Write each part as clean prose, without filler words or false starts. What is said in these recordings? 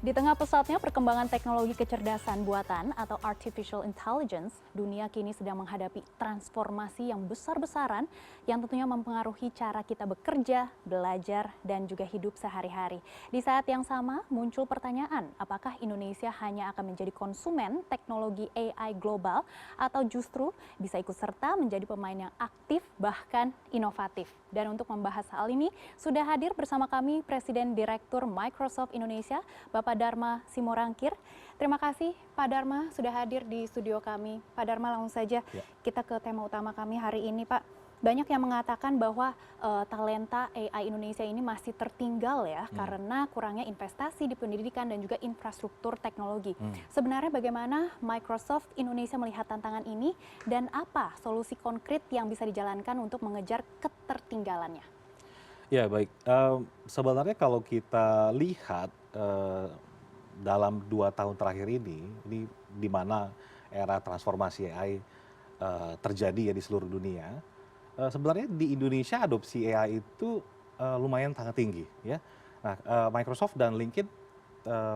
Di tengah pesatnya perkembangan teknologi kecerdasan buatan atau artificial intelligence, dunia kini sedang menghadapi transformasi yang besar-besaran yang tentunya mempengaruhi cara kita bekerja, belajar, dan juga hidup sehari-hari. Di saat yang sama, muncul pertanyaan, apakah Indonesia hanya akan menjadi konsumen teknologi AI global atau justru bisa ikut serta menjadi pemain yang aktif bahkan inovatif. Dan untuk membahas hal ini, sudah hadir bersama kami Presiden Direktur Microsoft Indonesia, Bapak Dharma Simorangkir. Terima kasih Pak Dharma sudah hadir di studio kami. Pak Dharma, langsung saja kita ke tema utama kami hari ini, Pak. Banyak yang mengatakan bahwa talenta AI Indonesia ini masih tertinggal ya karena kurangnya investasi di pendidikan dan juga infrastruktur teknologi. Sebenarnya bagaimana Microsoft Indonesia melihat tantangan ini dan apa solusi konkret yang bisa dijalankan untuk mengejar ketertinggalannya? Ya baik, sebenarnya kalau kita lihat dalam 2 tahun terakhir ini di mana era transformasi AI terjadi ya di seluruh dunia. Sebenarnya di Indonesia adopsi AI itu lumayan sangat tinggi ya. Nah, Microsoft dan LinkedIn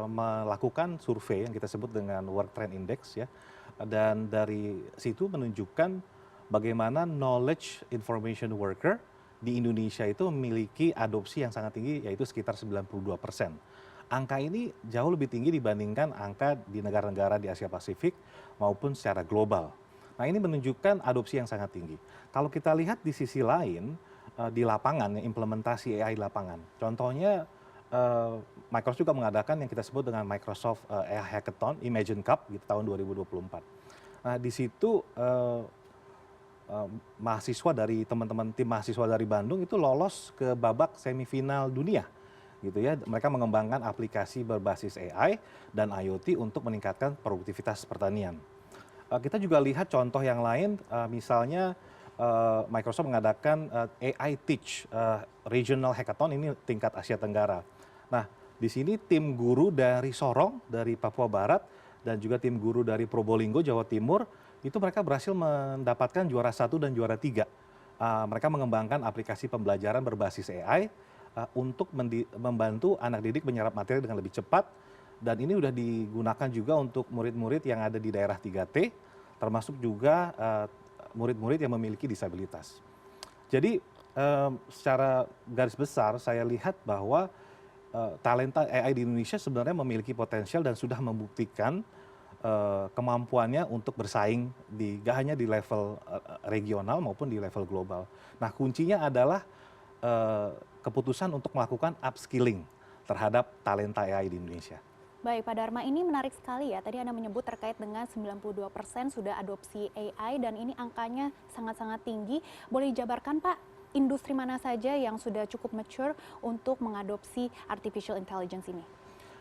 melakukan survei yang kita sebut dengan Work Trend Index ya, dan dari situ menunjukkan bagaimana knowledge information worker di Indonesia itu memiliki adopsi yang sangat tinggi, yaitu sekitar 92%. Angka ini jauh lebih tinggi dibandingkan angka di negara-negara di Asia Pasifik maupun secara global. Nah, ini menunjukkan adopsi yang sangat tinggi. Kalau kita lihat di sisi lain, di lapangan, implementasi AI di lapangan. Contohnya, Microsoft juga mengadakan yang kita sebut dengan Microsoft AI Hackathon, Imagine Cup gitu, tahun 2024. Nah, di situ mahasiswa dari teman-teman tim mahasiswa dari Bandung itu lolos ke babak semifinal dunia gitu ya. Mereka mengembangkan aplikasi berbasis AI dan IoT untuk meningkatkan produktivitas pertanian. Kita juga lihat contoh yang lain, misalnya Microsoft mengadakan AI Teach Regional Hackathon, ini tingkat Asia Tenggara. Nah, di sini tim guru dari Sorong, dari Papua Barat, dan juga tim guru dari Probolinggo, Jawa Timur, itu mereka berhasil mendapatkan juara 1 dan juara 3. Mereka mengembangkan aplikasi pembelajaran berbasis AI untuk membantu anak didik menyerap materi dengan lebih cepat, dan ini sudah digunakan juga untuk murid-murid yang ada di daerah 3T, termasuk juga murid-murid yang memiliki disabilitas. Jadi secara garis besar saya lihat bahwa talenta AI di Indonesia sebenarnya memiliki potensial dan sudah membuktikan kemampuannya untuk bersaing gak hanya di level regional maupun di level global. Nah, kuncinya adalah keputusan untuk melakukan upskilling terhadap talenta AI di Indonesia. Baik, Pak Dharma, ini menarik sekali ya. Tadi Anda menyebut terkait dengan 92% sudah adopsi AI dan ini angkanya sangat-sangat tinggi. Boleh dijabarkan, Pak, industri mana saja yang sudah cukup mature untuk mengadopsi artificial intelligence ini?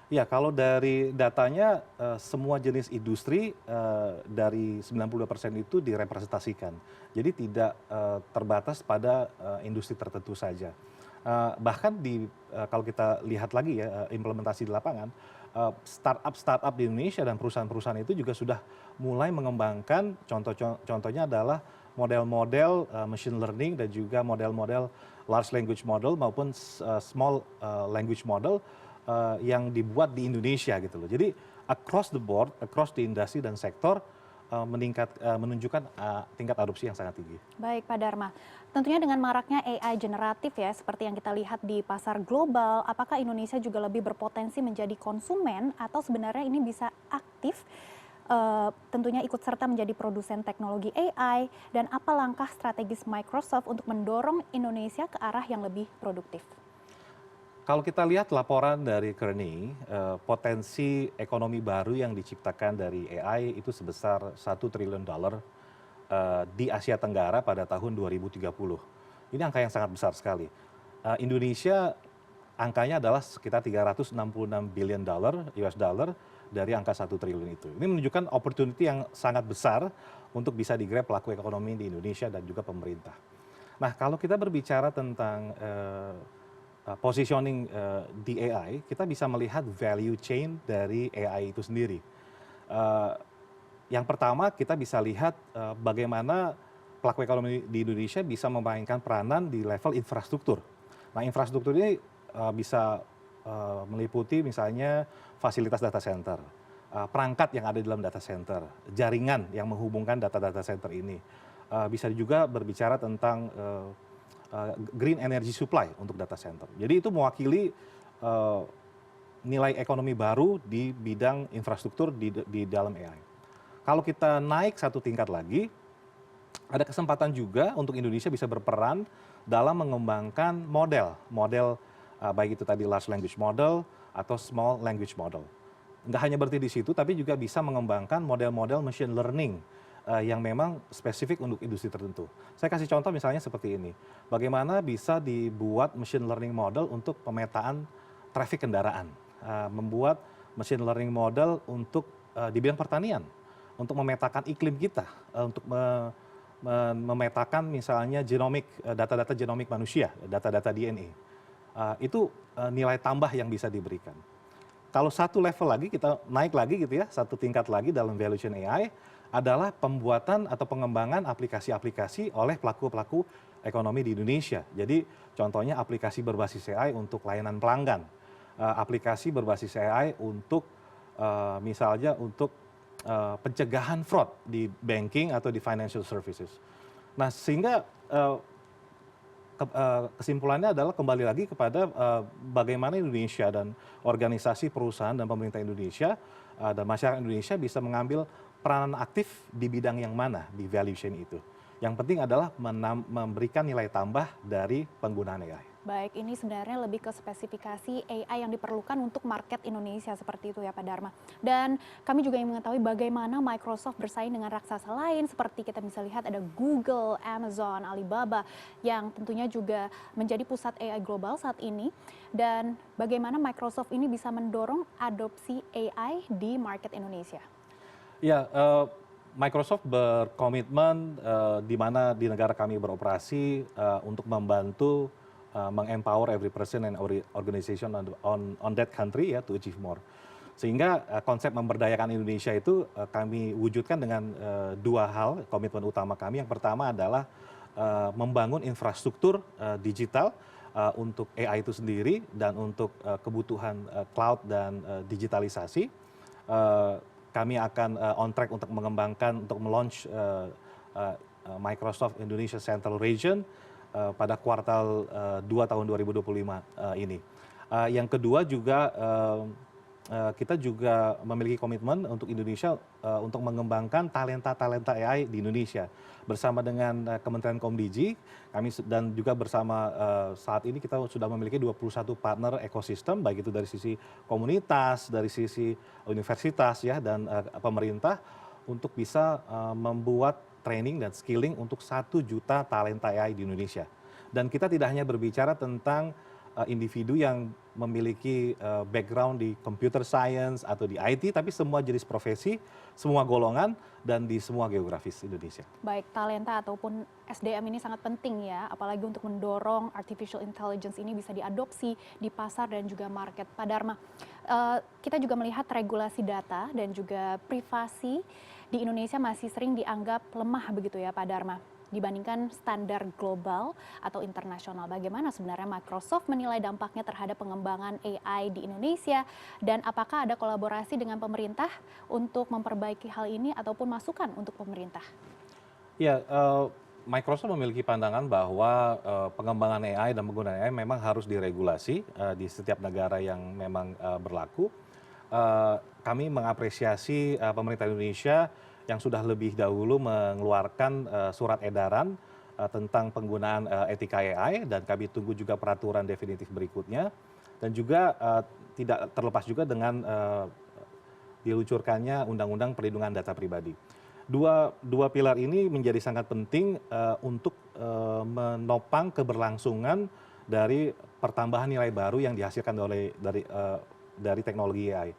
Ya, kalau dari datanya semua jenis industri dari 92% itu direpresentasikan. Jadi tidak terbatas pada industri tertentu saja. Bahkan kalau kita lihat lagi ya implementasi di lapangan, startup di Indonesia dan perusahaan-perusahaan itu juga sudah mulai mengembangkan, contohnya adalah model-model machine learning dan juga model-model large language model maupun small language model yang dibuat di Indonesia gitu loh. Jadi across the board, across the industri dan sektor menunjukkan tingkat adopsi yang sangat tinggi. Baik, Pak Dharma. Tentunya dengan maraknya AI generatif ya, seperti yang kita lihat di pasar global, apakah Indonesia juga lebih berpotensi menjadi konsumen atau sebenarnya ini bisa aktif tentunya ikut serta menjadi produsen teknologi AI, dan apa langkah strategis Microsoft untuk mendorong Indonesia ke arah yang lebih produktif? Kalau kita lihat laporan dari Kearney, potensi ekonomi baru yang diciptakan dari AI itu sebesar $1 triliun di Asia Tenggara pada tahun 2030. Ini angka yang sangat besar sekali. Indonesia angkanya adalah sekitar $366 billion US dollar dari angka 1 triliun itu. Ini menunjukkan opportunity yang sangat besar untuk bisa digrab pelaku ekonomi di Indonesia dan juga pemerintah. Nah, kalau kita berbicara tentang positioning di AI, kita bisa melihat value chain dari AI itu sendiri. Yang pertama, kita bisa lihat bagaimana pelaku ekonomi di Indonesia bisa memainkan peranan di level infrastruktur. Nah, infrastruktur ini bisa meliputi misalnya fasilitas data center, perangkat yang ada di dalam data center, jaringan yang menghubungkan data-data center ini. Bisa juga berbicara tentang green energy supply untuk data center. Jadi itu mewakili nilai ekonomi baru di bidang infrastruktur di dalam AI. Kalau kita naik satu tingkat lagi, ada kesempatan juga untuk Indonesia bisa berperan dalam mengembangkan model baik itu tadi large language model atau small language model. Nggak hanya berhenti di situ, tapi juga bisa mengembangkan model-model machine learning yang memang spesifik untuk industri tertentu. Saya kasih contoh misalnya seperti ini. Bagaimana bisa dibuat machine learning model untuk pemetaan traffic kendaraan. Membuat machine learning model untuk di bidang pertanian. Untuk memetakan iklim kita. Untuk memetakan misalnya genomik, data-data genomik manusia, data-data DNA. Itu nilai tambah yang bisa diberikan. Kalau satu level lagi, kita naik lagi gitu ya, satu tingkat lagi dalam value chain AI, adalah pembuatan atau pengembangan aplikasi-aplikasi oleh pelaku-pelaku ekonomi di Indonesia. Jadi contohnya aplikasi berbasis AI untuk layanan pelanggan, aplikasi berbasis AI untuk misalnya untuk pencegahan fraud di banking atau di financial services. Nah sehingga kesimpulannya adalah kembali lagi kepada bagaimana Indonesia dan organisasi perusahaan dan pemerintah Indonesia dan masyarakat Indonesia bisa mengambil peranan aktif di bidang yang mana di value chain itu. Yang penting adalah memberikan nilai tambah dari penggunaan AI. Baik, ini sebenarnya lebih ke spesifikasi AI yang diperlukan untuk market Indonesia seperti itu ya Pak Dharma. Dan kami juga ingin mengetahui bagaimana Microsoft bersaing dengan raksasa lain seperti kita bisa lihat ada Google, Amazon, Alibaba yang tentunya juga menjadi pusat AI global saat ini. Dan bagaimana Microsoft ini bisa mendorong adopsi AI di market Indonesia. Ya, Microsoft berkomitmen di mana di negara kami beroperasi untuk membantu mengempower every person and organization on that country ya to achieve more. Sehingga konsep memberdayakan Indonesia itu kami wujudkan dengan dua hal komitmen utama kami. Yang pertama adalah membangun infrastruktur digital untuk AI itu sendiri dan untuk kebutuhan cloud dan digitalisasi. Kami akan on track untuk mengembangkan, untuk melaunch Microsoft Indonesia Central Region pada kuartal 2 tahun 2025 ini. Yang kedua juga kita juga memiliki komitmen untuk Indonesia untuk mengembangkan talenta-talenta AI di Indonesia. Bersama dengan Kementerian Komdigi, kami dan juga bersama saat ini kita sudah memiliki 21 partner ekosistem, baik itu dari sisi komunitas, dari sisi universitas ya dan pemerintah untuk bisa membuat training dan skilling untuk 1 juta talenta AI di Indonesia. Dan kita tidak hanya berbicara tentang individu yang memiliki background di computer science atau di IT, tapi semua jenis profesi, semua golongan, dan di semua geografis Indonesia. Baik, talenta ataupun SDM ini sangat penting ya, apalagi untuk mendorong artificial intelligence ini bisa diadopsi di pasar dan juga market. Pak Dharma, kita juga melihat regulasi data dan juga privasi di Indonesia masih sering dianggap lemah begitu ya Pak Dharma, dibandingkan standar global atau internasional. Bagaimana sebenarnya Microsoft menilai dampaknya terhadap pengembangan AI di Indonesia dan apakah ada kolaborasi dengan pemerintah untuk memperbaiki hal ini ataupun masukan untuk pemerintah? Ya, Microsoft memiliki pandangan bahwa pengembangan AI dan penggunaan AI memang harus diregulasi di setiap negara yang memang berlaku. Kami mengapresiasi pemerintah Indonesia yang sudah lebih dahulu mengeluarkan surat edaran tentang penggunaan etika AI dan kami tunggu juga peraturan definitif berikutnya dan juga tidak terlepas juga dengan diluncurkannya Undang-Undang Perlindungan Data Pribadi. Dua pilar ini menjadi sangat penting untuk menopang keberlangsungan dari pertambahan nilai baru yang dihasilkan dari teknologi AI.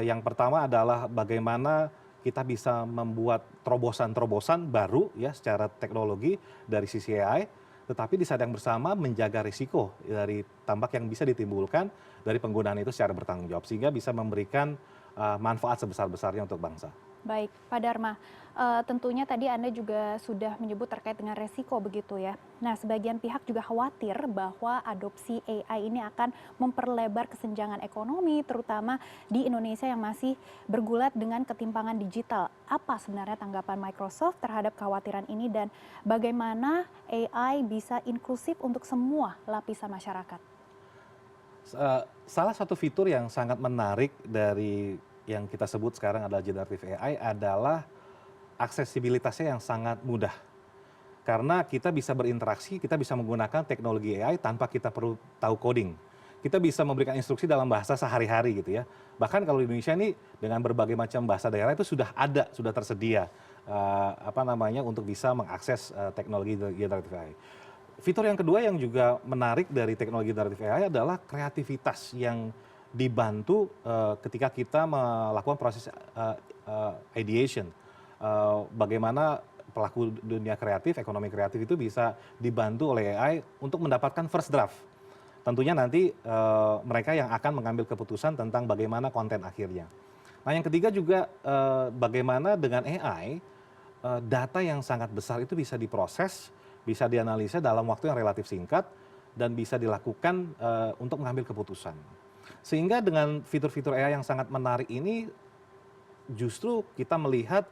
Yang pertama adalah bagaimana kita bisa membuat terobosan-terobosan baru ya secara teknologi dari sisi AI, tetapi di saat yang bersama menjaga risiko dari dampak yang bisa ditimbulkan dari penggunaan itu secara bertanggung jawab sehingga bisa memberikan manfaat sebesar-besarnya untuk bangsa. Baik, Pak Dharma, tentunya tadi Anda juga sudah menyebut terkait dengan resiko begitu ya. Nah, sebagian pihak juga khawatir bahwa adopsi AI ini akan memperlebar kesenjangan ekonomi, terutama di Indonesia yang masih bergulat dengan ketimpangan digital. Apa sebenarnya tanggapan Microsoft terhadap kekhawatiran ini dan bagaimana AI bisa inklusif untuk semua lapisan masyarakat? Salah satu fitur yang sangat menarik dari yang kita sebut sekarang adalah generative AI adalah aksesibilitasnya yang sangat mudah. Karena kita bisa berinteraksi, kita bisa menggunakan teknologi AI tanpa kita perlu tahu coding. Kita bisa memberikan instruksi dalam bahasa sehari-hari gitu ya. Bahkan kalau di Indonesia ini dengan berbagai macam bahasa daerah itu sudah ada, sudah tersedia untuk bisa mengakses teknologi generative AI. Fitur yang kedua yang juga menarik dari teknologi generative AI adalah kreativitas yang dibantu ketika kita melakukan proses ideation. Bagaimana pelaku dunia kreatif, ekonomi kreatif itu bisa dibantu oleh AI untuk mendapatkan first draft. Tentunya nanti mereka yang akan mengambil keputusan tentang bagaimana konten akhirnya. Nah, yang ketiga juga bagaimana dengan AI data yang sangat besar itu bisa diproses, bisa dianalisa dalam waktu yang relatif singkat dan bisa dilakukan untuk mengambil keputusan. Sehingga dengan fitur-fitur AI yang sangat menarik ini justru kita melihat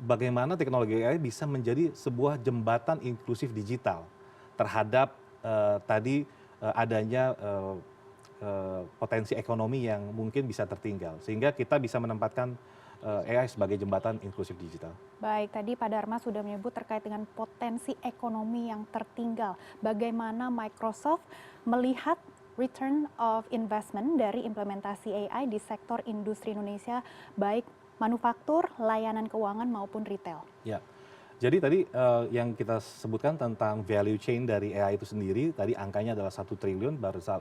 bagaimana teknologi AI bisa menjadi sebuah jembatan inklusif digital terhadap adanya potensi ekonomi yang mungkin bisa tertinggal. Sehingga kita bisa menempatkan AI sebagai jembatan inklusif digital. Baik, tadi Pak Dharma sudah menyebut terkait dengan potensi ekonomi yang tertinggal. Bagaimana Microsoft melihat return of investment dari implementasi AI di sektor industri Indonesia, baik manufaktur, layanan keuangan maupun retail. Ya, jadi tadi yang kita sebutkan tentang value chain dari AI itu sendiri, tadi angkanya adalah 1 triliun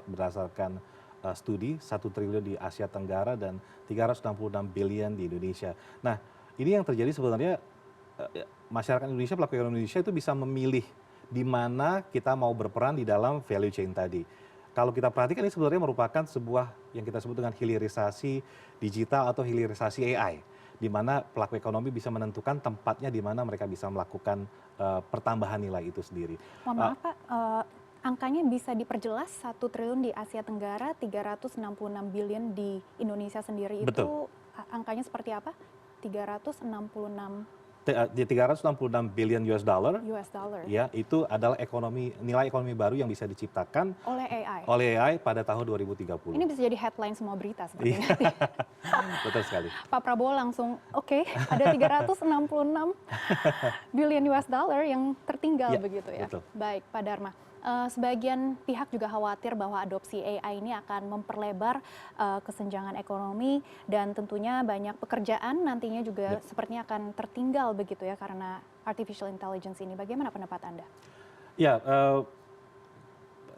berdasarkan studi, 1 triliun di Asia Tenggara dan 366 billion di Indonesia. Nah, ini yang terjadi sebenarnya masyarakat Indonesia, pelaku ekonomi Indonesia itu bisa memilih di mana kita mau berperan di dalam value chain tadi. Kalau kita perhatikan ini sebenarnya merupakan sebuah yang kita sebut dengan hilirisasi digital atau hilirisasi AI, di mana pelaku ekonomi bisa menentukan tempatnya di mana mereka bisa melakukan pertambahan nilai itu sendiri. Mohon maaf Pak, angkanya bisa diperjelas 1 triliun di Asia Tenggara, 366 billion di Indonesia sendiri itu Betul. Angkanya seperti apa? 366 366 billion US dollar. US dollar Ya, itu adalah nilai ekonomi baru yang bisa diciptakan oleh AI pada tahun 2030. Ini bisa jadi headline semua berita sepertinya. Betul sekali. Pak Prabowo langsung oke, ada 366 billion US dollar yang tertinggal begitu ya. Betul. Baik, Pak Dharma. Sebagian pihak juga khawatir bahwa adopsi AI ini akan memperlebar kesenjangan ekonomi dan tentunya banyak pekerjaan nantinya juga sepertinya akan tertinggal begitu ya karena artificial intelligence ini. Bagaimana pendapat Anda? Ya,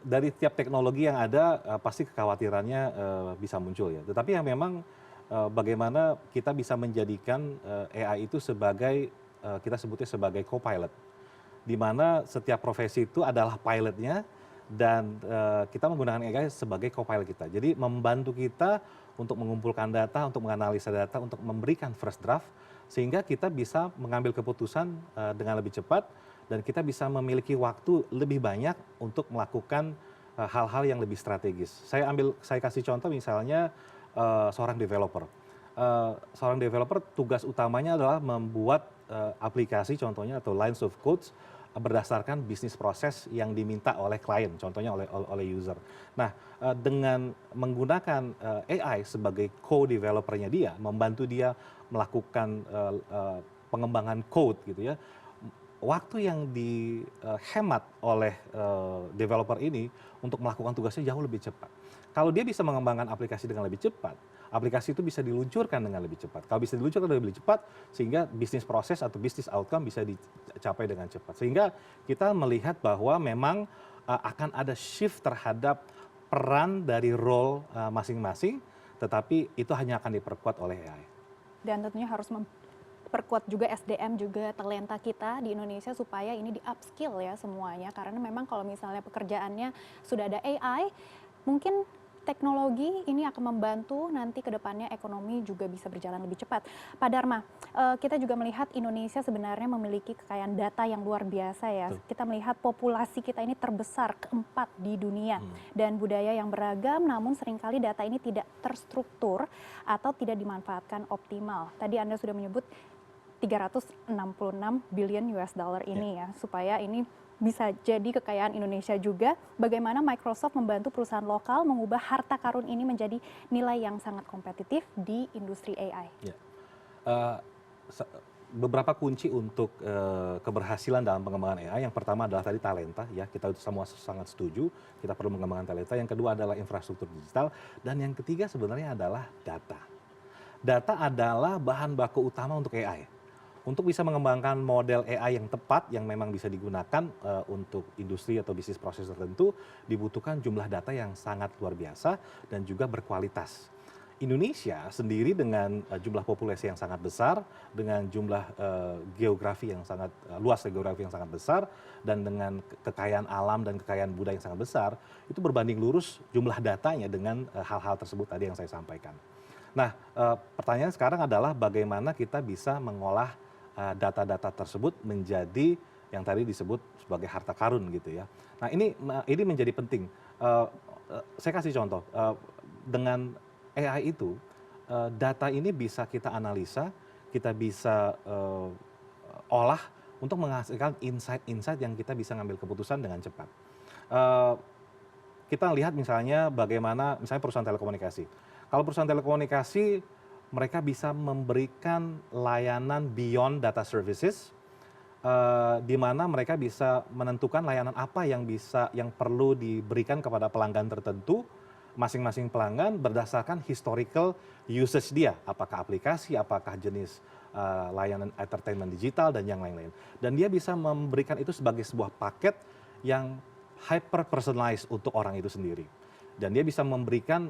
dari tiap teknologi yang ada pasti kekhawatirannya bisa muncul ya. Tetapi yang memang bagaimana kita bisa menjadikan AI itu sebagai kita sebutnya sebagai co-pilot, di mana setiap profesi itu adalah pilotnya dan kita menggunakan AI sebagai co-pilot kita. Jadi membantu kita untuk mengumpulkan data, untuk menganalisa data, untuk memberikan first draft, sehingga kita bisa mengambil keputusan dengan lebih cepat dan kita bisa memiliki waktu lebih banyak untuk melakukan hal-hal yang lebih strategis. Saya kasih contoh misalnya seorang developer. Seorang developer tugas utamanya adalah membuat aplikasi contohnya atau lines of codes berdasarkan bisnis proses yang diminta oleh klien, contohnya oleh user. Nah, dengan menggunakan AI sebagai co-developernya dia, membantu dia melakukan pengembangan code gitu ya, waktu yang dihemat oleh developer ini untuk melakukan tugasnya jauh lebih cepat. Kalau dia bisa mengembangkan aplikasi dengan lebih cepat, aplikasi itu bisa diluncurkan dengan lebih cepat. Kalau bisa diluncurkan dengan lebih cepat, sehingga bisnis proses atau bisnis outcome bisa dicapai dengan cepat. Sehingga kita melihat bahwa memang akan ada shift terhadap peran dari role masing-masing, tetapi itu hanya akan diperkuat oleh AI. Dan tentunya harus memperkuat juga SDM juga talenta kita di Indonesia supaya ini di-upskill ya semuanya. Karena memang kalau misalnya pekerjaannya sudah ada AI, mungkin teknologi ini akan membantu nanti ke depannya ekonomi juga bisa berjalan lebih cepat. Pak Dharma, kita juga melihat Indonesia sebenarnya memiliki kekayaan data yang luar biasa ya. Betul. Kita melihat populasi kita ini terbesar keempat di dunia dan budaya yang beragam, namun seringkali data ini tidak terstruktur atau tidak dimanfaatkan optimal. Tadi Anda sudah menyebut 366 billion US dollar ini ya, supaya ini bisa jadi kekayaan Indonesia juga. Bagaimana Microsoft membantu perusahaan lokal mengubah harta karun ini menjadi nilai yang sangat kompetitif di industri AI. Ya. Eh, Beberapa kunci untuk keberhasilan dalam pengembangan AI. Yang pertama adalah tadi talenta, ya kita semua sangat setuju. Kita perlu mengembangkan talenta. Yang kedua adalah infrastruktur digital, dan yang ketiga sebenarnya adalah data. Data adalah bahan baku utama untuk AI. Untuk bisa mengembangkan model AI yang tepat, yang memang bisa digunakan untuk industri atau bisnis proses tertentu, dibutuhkan jumlah data yang sangat luar biasa dan juga berkualitas. Indonesia sendiri dengan jumlah populasi yang sangat besar, dengan jumlah geografi yang sangat luas, geografi yang sangat besar, dan dengan kekayaan alam dan kekayaan budaya yang sangat besar, itu berbanding lurus jumlah datanya dengan hal-hal tersebut tadi yang saya sampaikan. Nah, pertanyaan sekarang adalah bagaimana kita bisa mengolah data-data tersebut menjadi yang tadi disebut sebagai harta karun gitu ya. Nah, ini menjadi penting. Saya kasih contoh, dengan AI itu, data ini bisa kita analisa, kita bisa olah untuk menghasilkan insight-insight yang kita bisa ngambil keputusan dengan cepat. Kita lihat misalnya bagaimana misalnya perusahaan telekomunikasi. Kalau perusahaan telekomunikasi, mereka bisa memberikan layanan beyond data services, di mana mereka bisa menentukan layanan apa yang perlu diberikan kepada pelanggan tertentu, masing-masing pelanggan berdasarkan historical usage dia, apakah aplikasi, apakah jenis layanan entertainment digital dan yang lain-lain. Dan dia bisa memberikan itu sebagai sebuah paket yang hyper personalized untuk orang itu sendiri. Dan dia bisa memberikan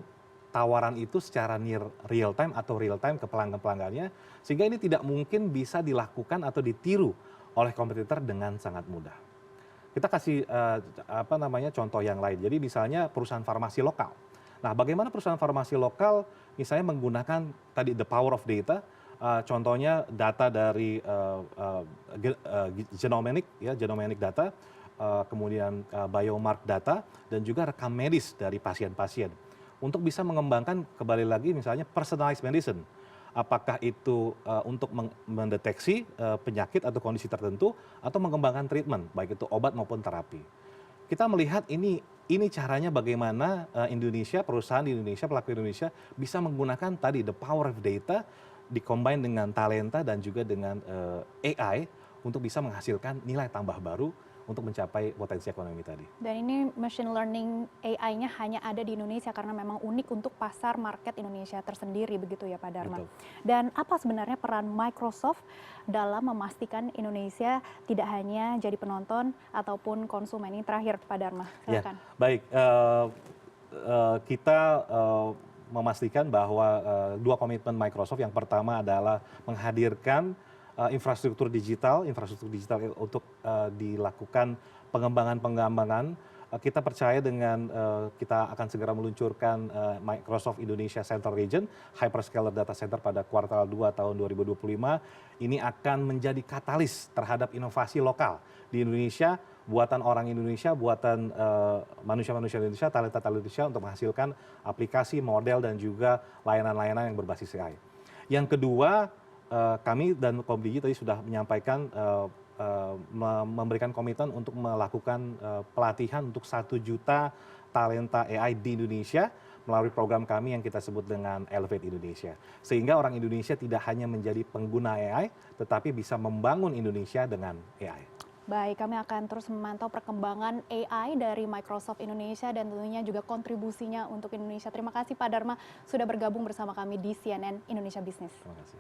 tawaran itu secara near real time atau real time ke pelanggan-pelanggannya, sehingga ini tidak mungkin bisa dilakukan atau ditiru oleh kompetitor dengan sangat mudah. Kita kasih contoh yang lain. Jadi misalnya perusahaan farmasi lokal. Nah, bagaimana perusahaan farmasi lokal misalnya menggunakan tadi the power of data, contohnya data dari genomic data, kemudian biomark data, dan juga rekam medis dari pasien-pasien. Untuk bisa mengembangkan kembali lagi misalnya personalized medicine. Apakah itu untuk mendeteksi penyakit atau kondisi tertentu, atau mengembangkan treatment, baik itu obat maupun terapi. Kita melihat ini caranya bagaimana Indonesia, perusahaan di Indonesia, pelaku Indonesia bisa menggunakan tadi the power of data, dikombin dengan talenta dan juga dengan AI untuk bisa menghasilkan nilai tambah baru untuk mencapai potensi ekonomi tadi. Dan ini machine learning AI-nya hanya ada di Indonesia karena memang unik untuk pasar market Indonesia tersendiri, begitu ya Pak Dharma. Betul. Dan apa sebenarnya peran Microsoft dalam memastikan Indonesia tidak hanya jadi penonton ataupun konsumen? Ini terakhir Pak Dharma, silakan. Ya, baik. Kita memastikan bahwa dua komitmen Microsoft, yang pertama adalah menghadirkan infrastruktur digital untuk dilakukan pengembangan. Kita percaya dengan kita akan segera meluncurkan Microsoft Indonesia Central Region, Hyperscaler Data Center pada kuartal 2 tahun 2025. Ini akan menjadi katalis terhadap inovasi lokal di Indonesia, buatan orang Indonesia, buatan manusia-manusia Indonesia, talenta Indonesia untuk menghasilkan aplikasi, model, dan juga layanan-layanan yang berbasis AI. Yang kedua, kami dan Komdigi tadi sudah menyampaikan memberikan komitmen untuk melakukan pelatihan untuk 1 juta talenta AI di Indonesia melalui program kami yang kita sebut dengan Elevate Indonesia. Sehingga orang Indonesia tidak hanya menjadi pengguna AI, tetapi bisa membangun Indonesia dengan AI. Baik, kami akan terus memantau perkembangan AI dari Microsoft Indonesia dan tentunya juga kontribusinya untuk Indonesia. Terima kasih Pak Dharma sudah bergabung bersama kami di CNN Indonesia Business. Terima kasih.